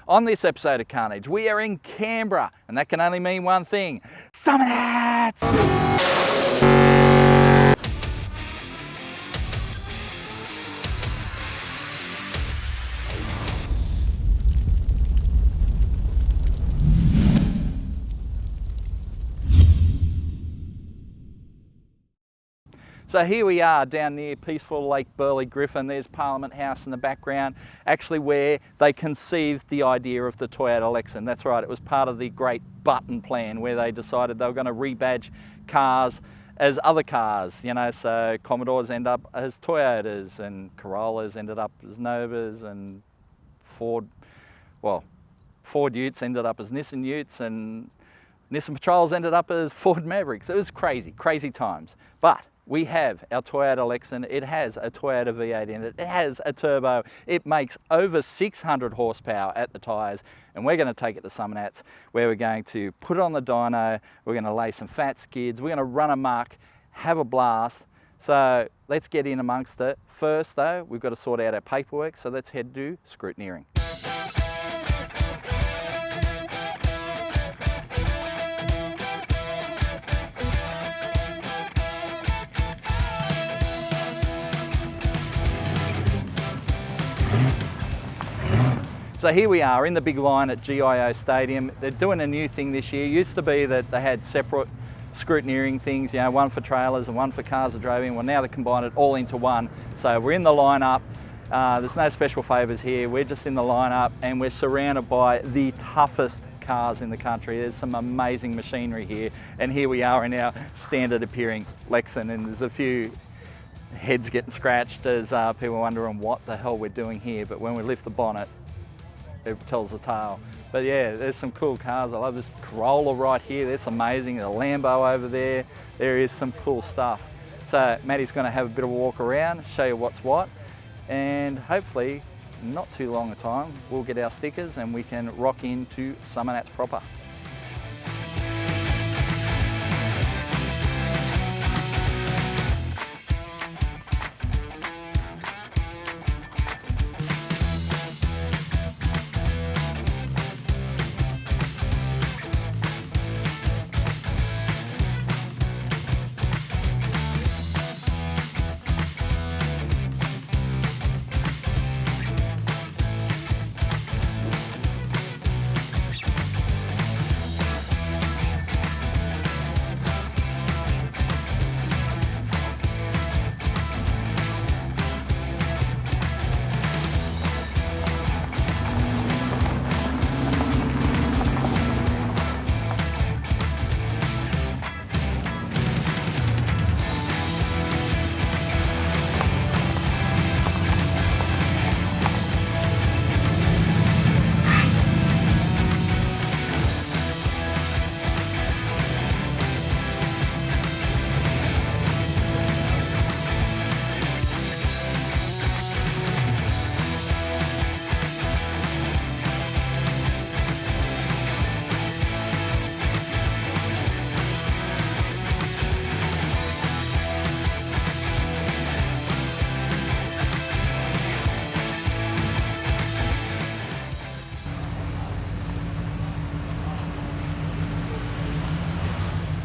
On this episode of Carnage, we are in Canberra, and that can only mean one thing: Summernats! So here we are down near peaceful Lake Burley Griffin. There's Parliament House in the background, actually where they conceived the idea of the Toyota Lexcen. That's right, it was part of the Great Button Plan where they decided they were going to rebadge cars as other cars, you know, so Commodores end up as Toyotas and Corollas ended up as Novas and Ford Utes ended up as Nissan Utes and Nissan Patrols ended up as Ford Mavericks. It was crazy, crazy times. But we have our Toyota Lexcen. It has a Toyota V8 in it. It has a turbo. It makes over 600 horsepower at the tyres. And we're going to take it to Summernats where we're going to put it on the dyno. We're going to lay some fat skids. We're going to run amok, have a blast. So let's get in amongst it. First though, we've got to sort out our paperwork. So let's head to scrutineering. So here we are in the big line at GIO Stadium. They're doing a new thing this year. It used to be that they had separate scrutineering things, you know, one for trailers and one for cars that drove in. Well, now they combined it all into one. So we're in the lineup. There's no special favours here. We're just in the lineup and we're surrounded by the toughest cars in the country. There's some amazing machinery here. And here we are in our standard appearing Lexcen, and there's a few heads getting scratched as people wondering what the hell we're doing here. But when we lift the bonnet, it tells the tale. But yeah, there's some cool cars. I love this Corolla right here. That's amazing. The Lambo over there. There is some cool stuff. So Maddie's going to have a bit of a walk around, show you what's what, and hopefully not too long a time we'll get our stickers and we can rock into Summernats proper.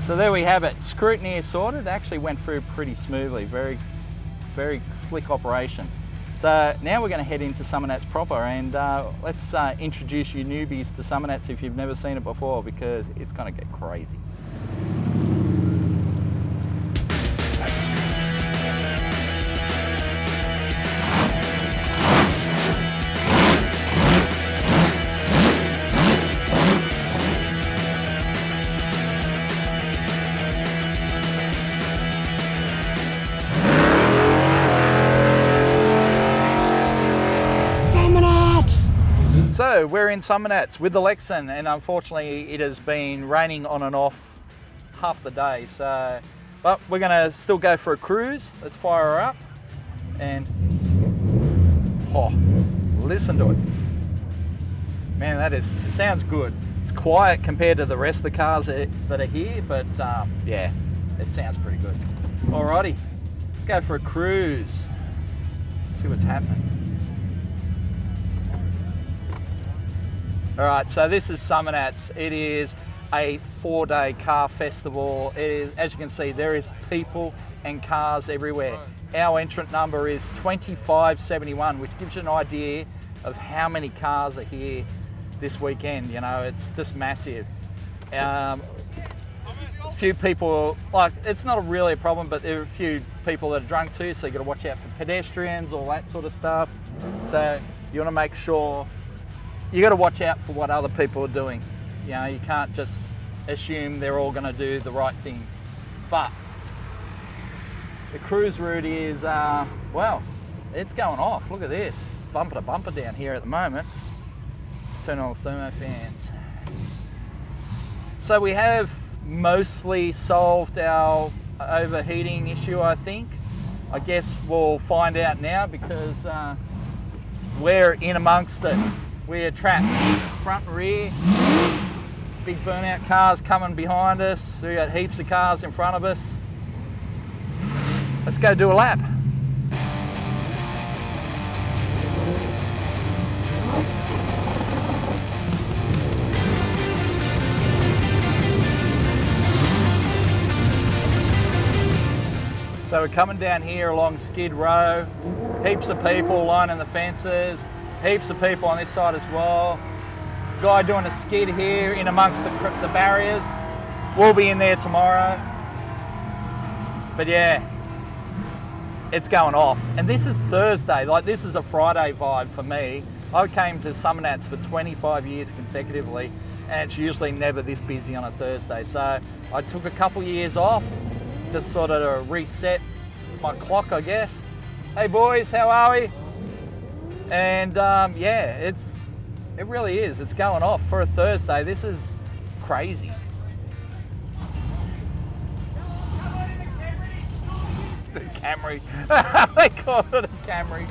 So there we have it. Scrutiny is sorted. It actually went through pretty smoothly. Very, very slick operation. So now we're going to head into Summernats proper, and let's introduce you newbies to Summernats if you've never seen it before, because it's going to get crazy. So we're in Summernats with the Lexcen, and unfortunately it has been raining on and off half the day. So, but we're going to still go for a cruise. Let's fire her up and listen to it. Man, it sounds good. It's quiet compared to the rest of the cars that are here, but yeah, it sounds pretty good. Alrighty, let's go for a cruise. See what's happening. All right, so this is Summernats. It is a 4-day car festival. It is, as you can see, there is people and cars everywhere. Our entrant number is 2571, which gives you an idea of how many cars are here this weekend. You know, it's just massive. A few people, like, it's not really a problem, but there are a few people that are drunk too, so you got to watch out for pedestrians, all that sort of stuff. So you want to make sure you got to watch out for what other people are doing. You know, you can't just assume they're all going to do the right thing. But the cruise route is, well, it's going off. Look at this, bumper to bumper down here at the moment. Let's turn on the thermo fans. So we have mostly solved our overheating issue, I think. I guess we'll find out now because we're in amongst it. We're trapped front and rear. Big burnout cars coming behind us. We got heaps of cars in front of us. Let's go do a lap. So we're coming down here along Skid Row. Heaps of people lining the fences. Heaps of people on this side as well. Guy doing a skid here in amongst the barriers. We'll be in there tomorrow. But yeah, it's going off. And this is Thursday, like this is a Friday vibe for me. I came to Summernats for 25 years consecutively, and it's usually never this busy on a Thursday. So I took a couple years off, just sort of to reset my clock, I guess. Hey boys, how are we? And yeah, it really is. It's going off for a Thursday. This is crazy. The Camry. They call it a Camry.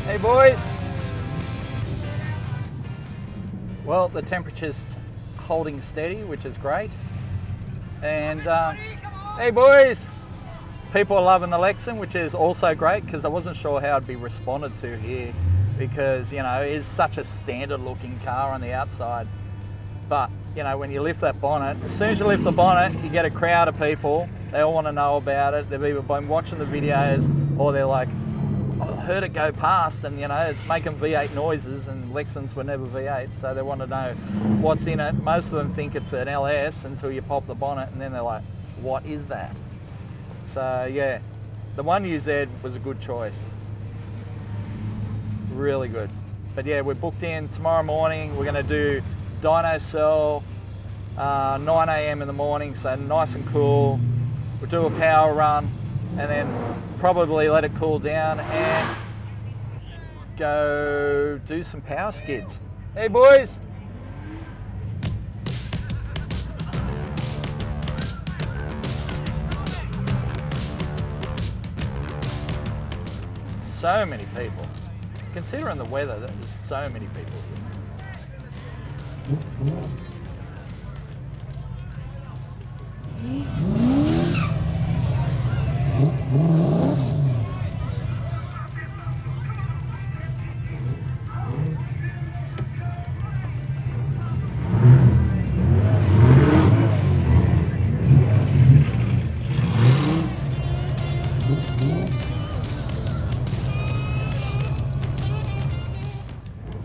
Hey boys! Well, the temperature's holding steady, which is great. And hey boys! People are loving the Lexcen, which is also great because I wasn't sure how it'd be responded to here because, you know, it is such a standard looking car on the outside. But, you know, when you lift that bonnet, as soon as you lift the bonnet, you get a crowd of people. They all want to know about it. They've either been watching the videos or they're like, I heard it go past and, you know, it's making V8 noises, and Lexcens were never V8, so they want to know what's in it. Most of them think it's an LS until you pop the bonnet and then they're like, what is that? So yeah, the 1UZ was a good choice. Really good. But yeah, we're booked in tomorrow morning. We're going to do dyno cell, 9 AM in the morning, so nice and cool. We'll do a power run and then probably let it cool down and go do some power skids. Hey boys! So many people. Considering the weather, there's so many people here.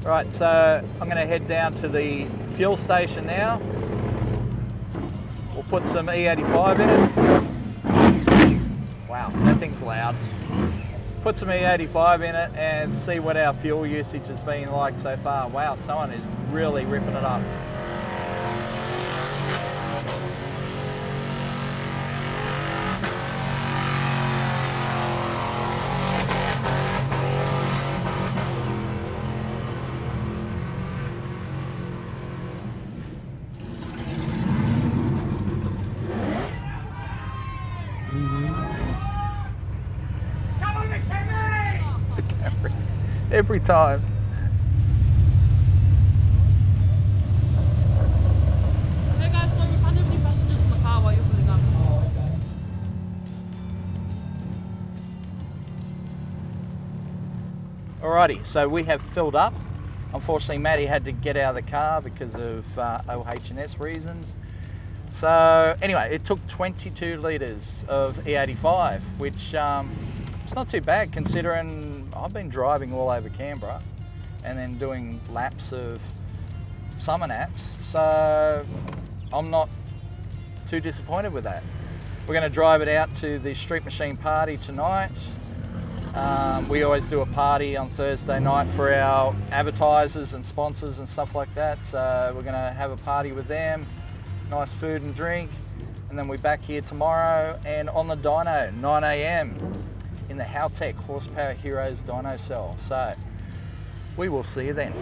Right, so I'm going to head down to the fuel station now. We'll put some E85 in it. Wow, that thing's loud. Put some E85 in it and see what our fuel usage has been like so far. Wow, someone is really ripping it up. every time. Hey guys, so we can't have any passengers in the car while you're filling up. Oh, okay. Alrighty, so we have filled up. Unfortunately, Maddie had to get out of the car because of OH&S reasons. So anyway, it took 22 litres of E85, which it's not too bad considering I've been driving all over Canberra and then doing laps of Summernats. So I'm not too disappointed with that. We're going to drive it out to the Street Machine party tonight. We always do a party on Thursday night for our advertisers and sponsors and stuff like that. So we're going to have a party with them, nice food and drink, and then we're back here tomorrow and on the dyno, 9 AM in the Haltech Horsepower Heroes dyno cell. So we will see you then.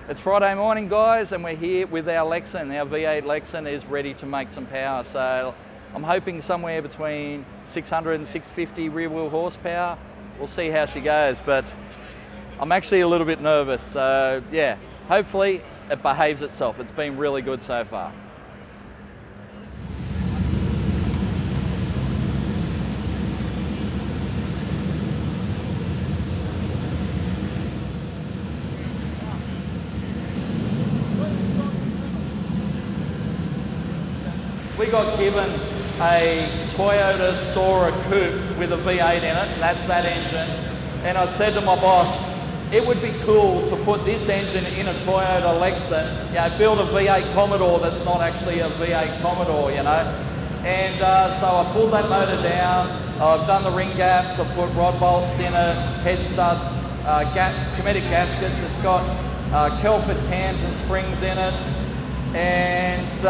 It's Friday morning, guys, and we're here with our Lexcen. Our V8 Lexcen is ready to make some power. So I'm hoping somewhere between 600 and 650 rear wheel horsepower. We'll see how she goes, but I'm actually a little bit nervous. So yeah, hopefully it behaves itself. It's been really good so far. We got given a Toyota Sora coupe with a V8 in it, and that's that engine. And I said to my boss, it would be cool to put this engine in a Toyota Lexcen, you know, build a V8 Commodore that's not actually a V8 Commodore, you know. And so I pulled that motor down, I've done the ring gaps, I've put rod bolts in it, head studs, comedic gaskets, it's got Kelford cams and springs in it. And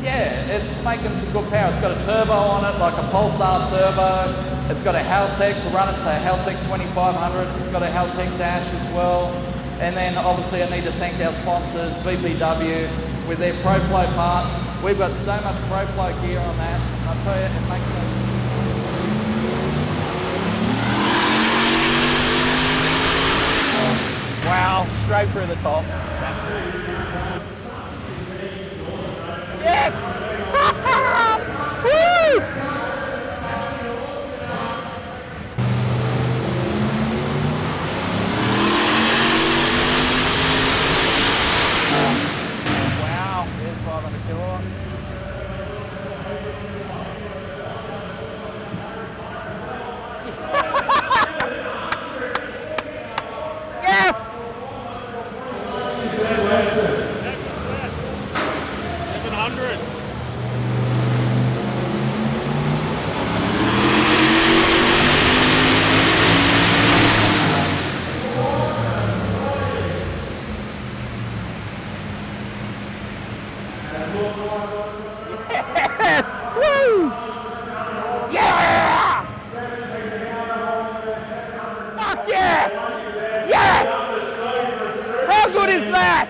yeah, it's making some good power. It's got a turbo on it, like a Pulsar turbo. It's got a Haltech to run it, so a Haltech 2500. It's got a Haltech dash as well. And then obviously I need to thank our sponsors, VPW, with their ProFlow parts. We've got so much ProFlow gear on that. I'll tell you, it makes it. Wow, straight through the top. Yes! Woo! Wow, there's 500 kilowatt. Yes! 700. Yes! Woo! Yeah! Fuck yes! Yes! How good is that?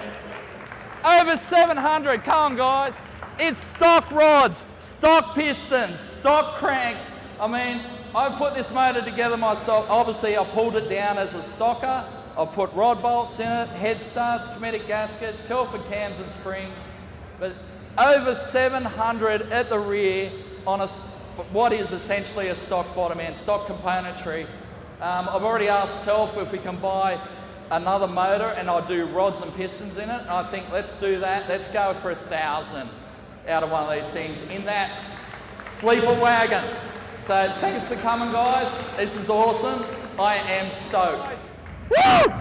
Over 700, come on guys. It's stock rods, stock pistons, stock crank. I mean, I put this motor together myself. Obviously I pulled it down as a stocker. I put rod bolts in it, head starts, comedic gaskets, Kelford cams and springs. But over 700 at the rear on what is essentially a stock bottom end, stock componentry. I've already asked Telf if we can buy another motor and I'll do rods and pistons in it. And I think let's do that. Let's go for 1,000 out of one of these things in that sleeper wagon. So thanks for coming, guys. This is awesome. I am stoked. Woo!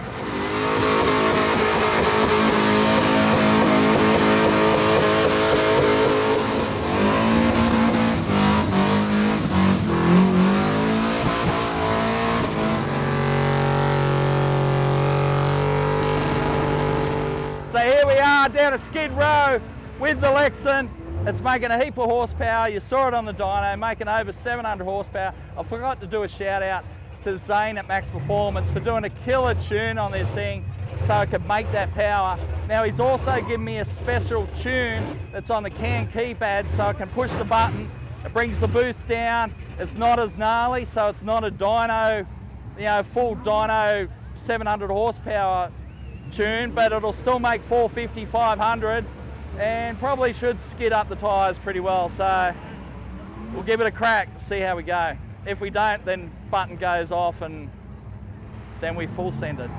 So here we are down at Skid Row with the Lexcen. It's making a heap of horsepower. You saw it on the dyno, making over 700 horsepower. I forgot to do a shout out to Zane at Max Performance for doing a killer tune on this thing so I could make that power. Now he's also given me a special tune that's on the CAN keypad so I can push the button. It brings the boost down. It's not as gnarly, so it's not a dyno, you know, full dyno 700 horsepower tune, but it'll still make 450, 500 and probably should skid up the tyres pretty well. So we'll give it a crack, see how we go. If we don't, then button goes off and then we full send it.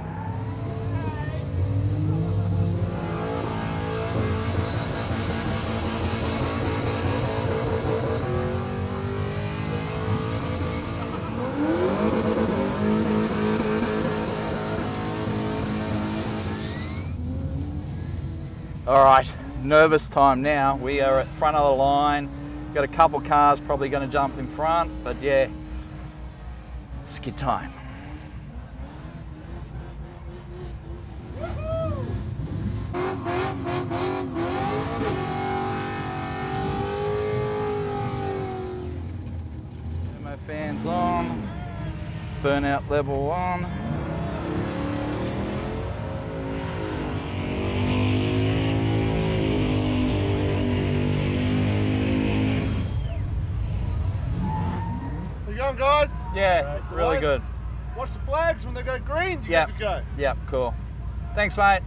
All right, nervous time now. We are at front of the line. Got a couple cars probably going to jump in front, but yeah, skid time. Thermo fans on, burnout level on. Going, guys? Yeah, really good. Watch the flags when they go green, you Yep. get to go. Yep, cool. Thanks, mate.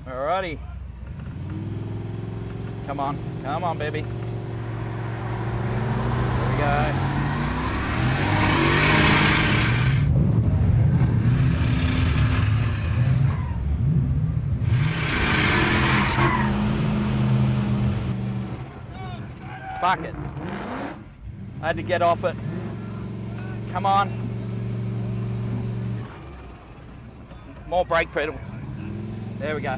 Alrighty. Come on, baby. There we go. Fuck it. I had to get off it. Come on. More brake pedal. There we go.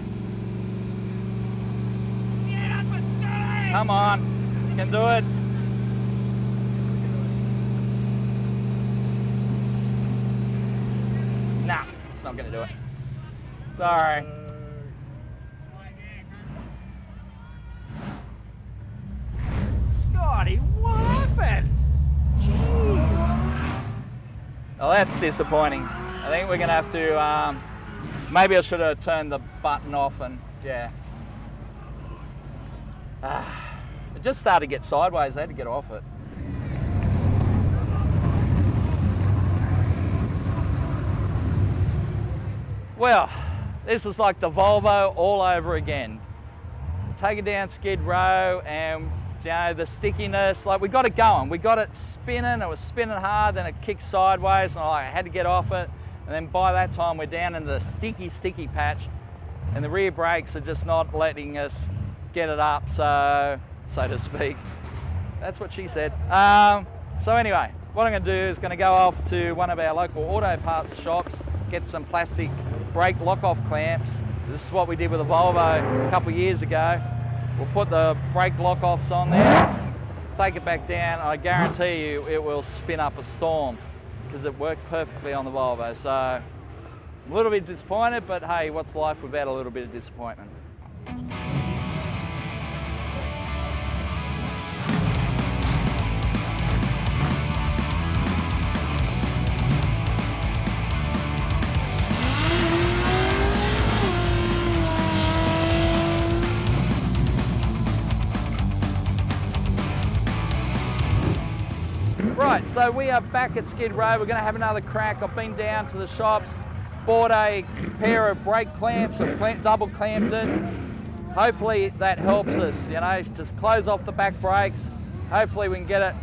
Come on. You can do it. Nah, it's not gonna do it. Sorry. Scotty, what happened? Well, that's disappointing. I think we're gonna have to, maybe I should have turned the button off and, yeah. It just started to get sideways, I had to get off it. Well, this is like the Volvo all over again. Take it down Skid Row and you know, the stickiness, like we got it going. We got it spinning, it was spinning hard, then it kicked sideways and I had to get off it. And then by that time we're down in the sticky patch and the rear brakes are just not letting us get it up, so to speak. That's what she said. So anyway, what I'm gonna do is gonna go off to one of our local auto parts shops, get some plastic brake lock-off clamps. This is what we did with the Volvo a couple of years ago. We'll put the brake lock-offs on there, take it back down. I guarantee you it will spin up a storm because it worked perfectly on the Volvo. So I'm a little bit disappointed, but hey, what's life without a little bit of disappointment? Right, so we are back at Skid Row. We're going to have another crack. I've been down to the shops, bought a pair of brake clamps, and double clamped it. Hopefully that helps us, you know, just close off the back brakes. Hopefully we can get it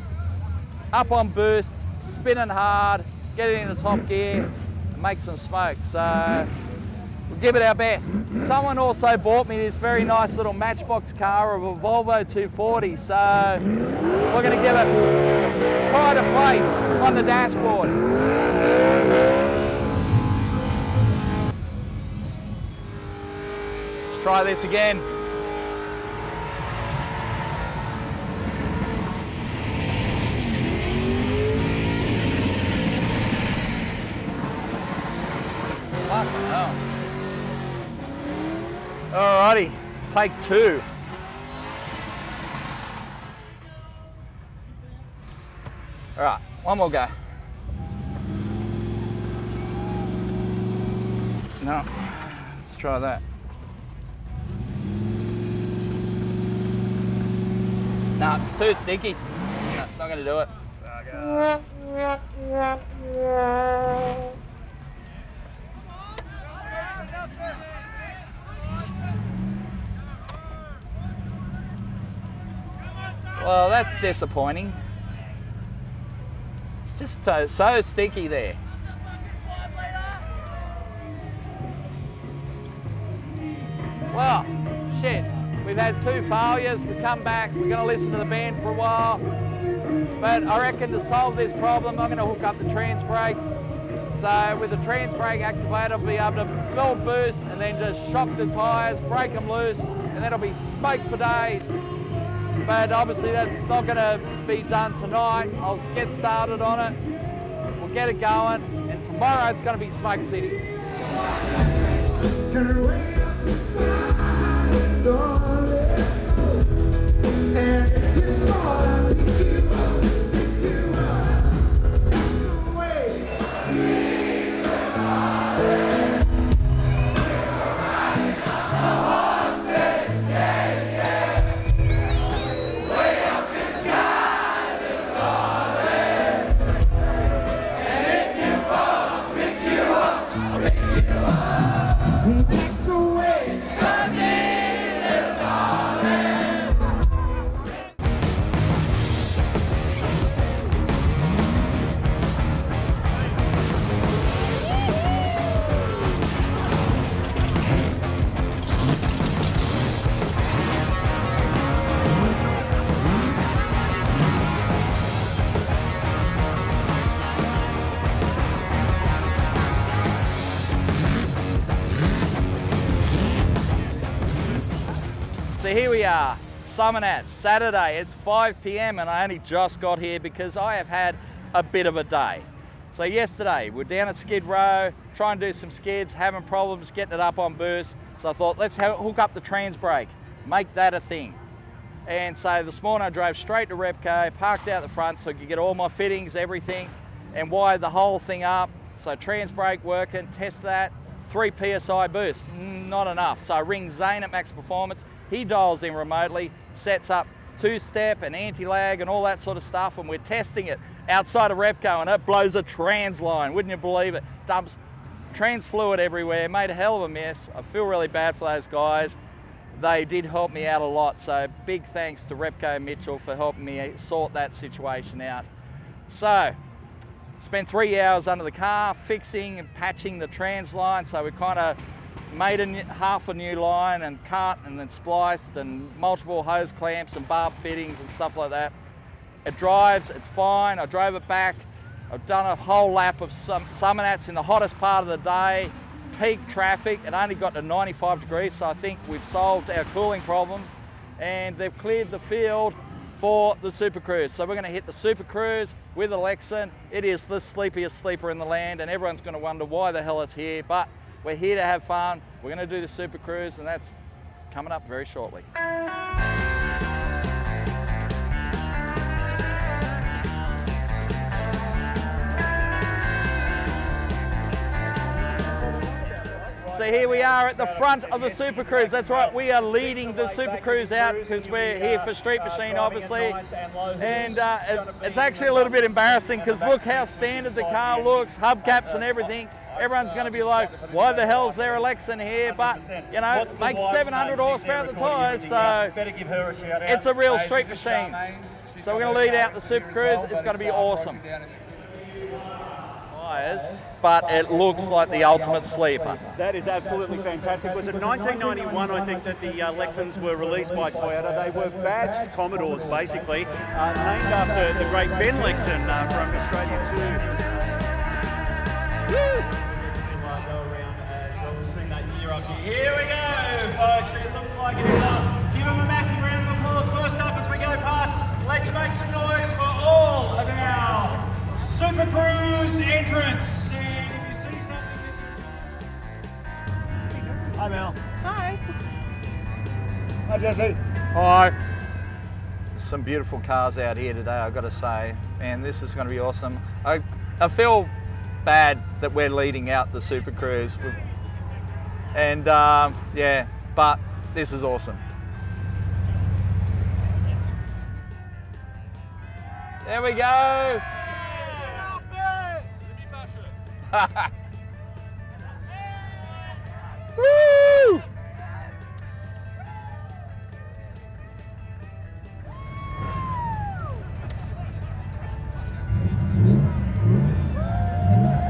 up on boost, spinning hard, get it into top gear, and make some smoke. So we'll give it our best. Someone also bought me this very nice little matchbox car of a Volvo 240, so we're going to give it pride of place on the dashboard. Let's try this again. Fucking hell. Alrighty, take 2. All right, one more go. No, let's try that. No, it's too sticky. No, it's not going to do it. Well, that's disappointing. It's just so sticky there. Well, shit. We've had 2 failures. We come back. We're going to listen to the band for a while. But I reckon to solve this problem, I'm going to hook up the trans brake. So with the trans brake activated, I'll be able to build boost and then just shock the tyres, break them loose, and then I'll be smoked for days. But obviously that's not going to be done tonight. I'll get started on it. We'll get it going, and tomorrow it's going to be Smoke City. So here we are, Summernats, Saturday. It's 5 p.m. and I only just got here because I have had a bit of a day. So yesterday, we're down at Skid Row, trying to do some skids, having problems getting it up on boost. So I thought, let's hook up the trans brake, make that a thing. And so this morning I drove straight to Repco, parked out the front so I could get all my fittings, everything, and wired the whole thing up. So trans brake working, test that, 3 PSI boost, not enough. So I ring Zane at Max Performance. He dials in remotely, sets up 2-step and anti-lag and all that sort of stuff, and we're testing it outside of Repco, and it blows a trans line, wouldn't you believe it? Dumps trans fluid everywhere, made a hell of a mess. I feel really bad for those guys. They did help me out a lot, so big thanks to Repco and Mitchell for helping me sort that situation out. So, spent 3 hours under the car fixing and patching the trans line, so we kind of made half a new line and cut and then spliced and multiple hose clamps and barb fittings and stuff like that. It drives, it's fine. I drove it back. I've done a whole lap of Summernats in the hottest part of the day, peak traffic. It only got to 95 degrees, so I think we've solved our cooling problems, and they've cleared the field for the Super Cruise. So we're going to hit the Super Cruise with the Lexcen. It is the sleepiest sleeper in the land, and everyone's going to wonder why the hell it's here, but we're here to have fun. We're going to do the Super Cruise, and that's coming up very shortly. So here we are at the front of the Super Cruise. That's right, we are leading the Super Cruise out because we're here for Street Machine, obviously. And it's actually a little bit embarrassing because look how standard the car looks, hubcaps and everything. Everyone's going to be like, why the hell's there a Lexcen here? But, you know, it makes 700 horsepower at the tyres, so it's a real street machine. So we're going to lead out the Super Cruise. It's going to be awesome. But it looks like the ultimate sleeper. That is absolutely fantastic. It was in 1991, I think, that the Lexcens were released by Toyota. They were badged Commodores, basically, named after the great Ben Lexcen from Australia too. Woo! Here we go, folks. It looks like it is. Give them a massive round of applause. First up, as we go past, let's make some noise for all of our Super Cruise entrants. And if you see something... Hi, Mel. Hi. Jesse. Hi. Some beautiful cars out here today, I've got to say. Man, this is going to be awesome. I feel bad that we're leading out the Super Cruise. And yeah, but this is awesome. There we go. Woo!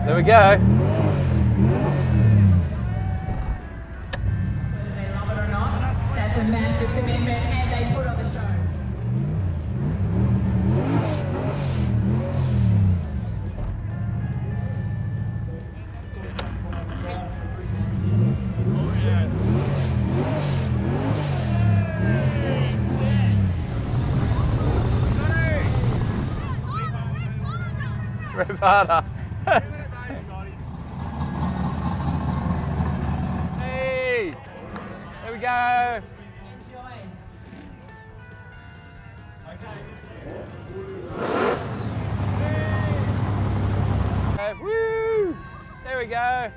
There we go. Whether they love it or not, that's a massive commitment and they put on the show. Rivada. Hey, there we go. Enjoy. Woo! There we go.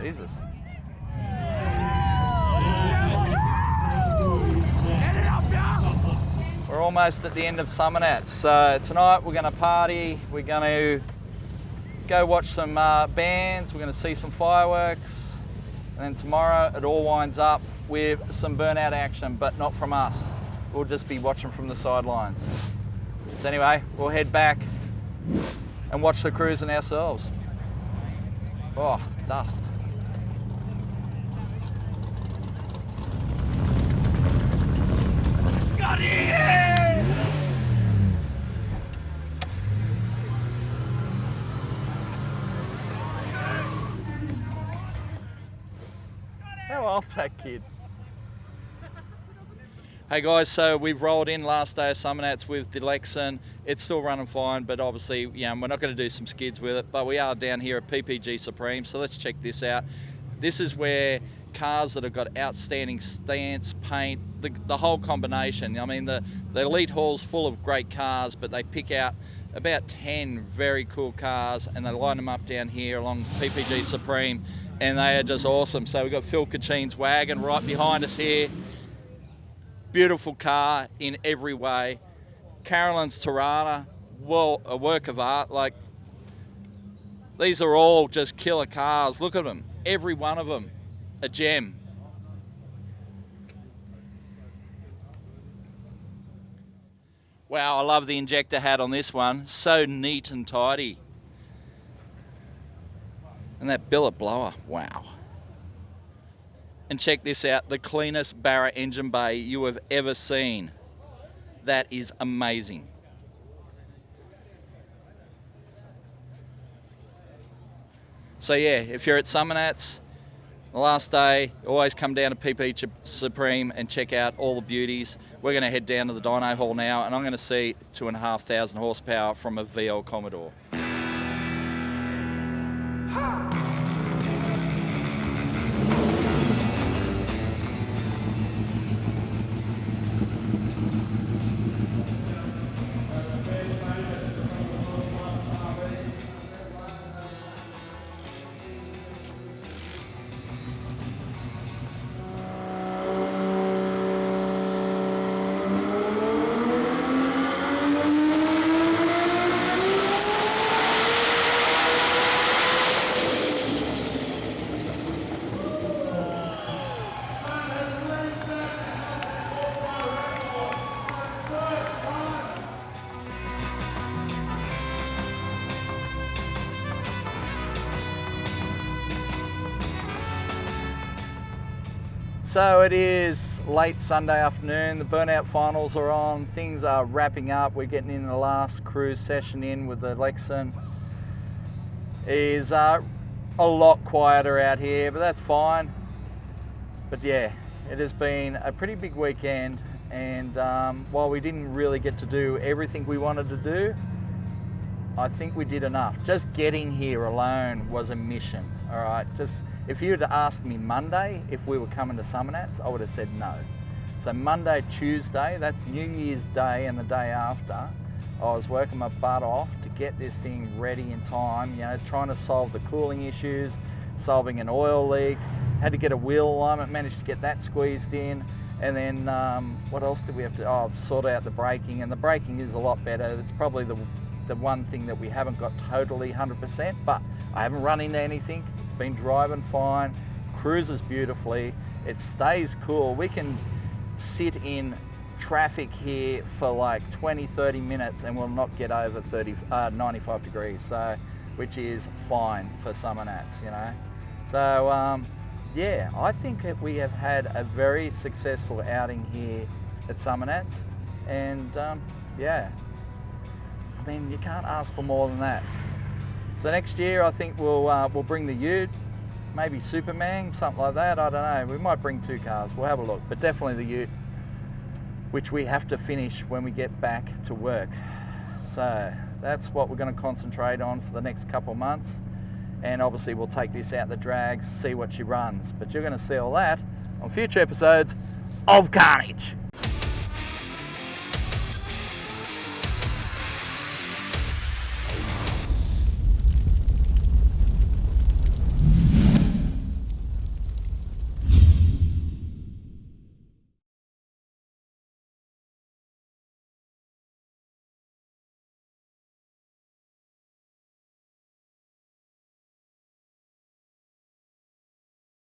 Jesus. We're almost at the end of Summernats. So tonight we're going to party, we're going to go watch some bands, we're going to see some fireworks, and then tomorrow it all winds up with some burnout action, but not from us. We'll just be watching from the sidelines. So anyway, we'll head back and watch the cruising ourselves. Oh, dust. How old's that kid? Hey guys, so we've rolled in last day of Summernats with the Lexcen. It's still running fine, but obviously, we're not going to do some skids with it, but we are down here at PPG Supreme, so let's check this out. This is where cars that have got outstanding stance, paint, the whole combination. I mean, the elite hall's full of great cars, but they pick out about 10 very cool cars and they line them up down here along PPG Supreme, and they are just awesome. So we've got Phil Kachin's wagon right behind us here. Beautiful car in every way. Carolyn's Tirana, well, a work of art. Like, these are all just killer cars. Look at them, every one of them, a gem. Wow, I love the injector hat on this one. So neat and tidy. And that billet blower, wow. And check this out, the cleanest Barra engine bay you have ever seen. That is amazing. So yeah, if you're at Summernats, the last day, always come down to PPG Supreme and check out all the beauties. We're going to head down to the dyno hall now, and I'm going to see 2,500 horsepower from a VL Commodore. So it is late Sunday afternoon. The burnout finals are on. Things are wrapping up. We're getting in the last cruise session in with the Lexcen. Is a lot quieter out here, but that's fine. But yeah, it has been a pretty big weekend, and while we didn't really get to do everything we wanted to do, I think we did enough. Just getting here alone was a mission, all right? Just, if you had asked me Monday if we were coming to Summernats, I would have said no. So Monday, Tuesday, that's New Year's Day and the day after, I was working my butt off to get this thing ready in time, you know, trying to solve the cooling issues, solving an oil leak, had to get a wheel alignment, managed to get that squeezed in, and then what else did we have to, sort out the braking, and the braking is a lot better. It's probably the one thing that we haven't got totally 100%, but I haven't run into anything. It's been driving fine, cruises beautifully, it stays cool. We can sit in traffic here for like 20-30 minutes and will not get over 95 degrees, so which is fine for Summernats, you know. So yeah, I think that we have had a very successful outing here at Summernats, and yeah, I mean, you can't ask for more than that. So next year I think we'll bring the Ute, maybe Superman, something like that, I don't know. We might bring 2 cars, we'll have a look, but definitely the Ute, which we have to finish when we get back to work. So that's what we're going to concentrate on for the next couple of months. And obviously we'll take this out the drags, see what she runs. But you're going to see all that on future episodes of Carnage.